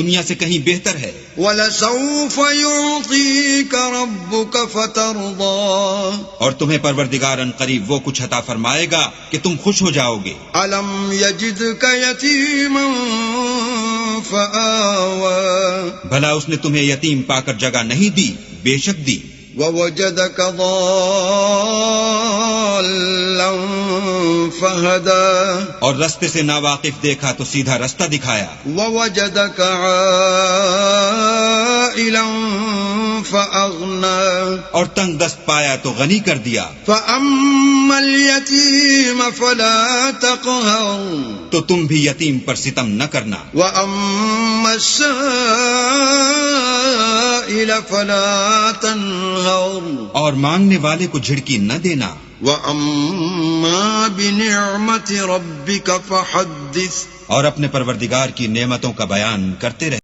دنیا سے کہیں بہتر ہے۔ وَلَسَوْفَ يُعْطِيكَ رَبُّكَ فَتَرْضَىٰ، اور تمہیں پروردگار ان قریب وہ کچھ عطا فرمائے گا کہ تم خوش ہو جاؤ گے۔ أَلَمْ يَجِدْكَ يَتِيمًا فَآوَىٰ، بھلا اس نے تمہیں یتیم پا کر جگہ نہیں دی؟ بے شک دی۔ وَوَجَدَكَ ضَالًّا فَهَدَىٰ، اور رستے سے ناواقف دیکھا تو سیدھا رستہ دکھایا۔ وَوَجَدَكَ عَائِلًا فَأَغْنَىٰ، اور تنگ دست پایا تو غنی کر دیا۔ فَأَمَّا الْيَتِيمَ فَلَا تَقْهَرْ، تو تم بھی یتیم پر ستم نہ کرنا۔ وَأَمَّا السَّائِلَ فَلَا تَنْهَرْ، اور مانگنے والے کو جھڑکی نہ دینا۔ وَأَمَّا بِنِعْمَةِ رَبِّكَ فَحَدِّثْ، اور اپنے پروردگار کی نعمتوں کا بیان کرتے رہے۔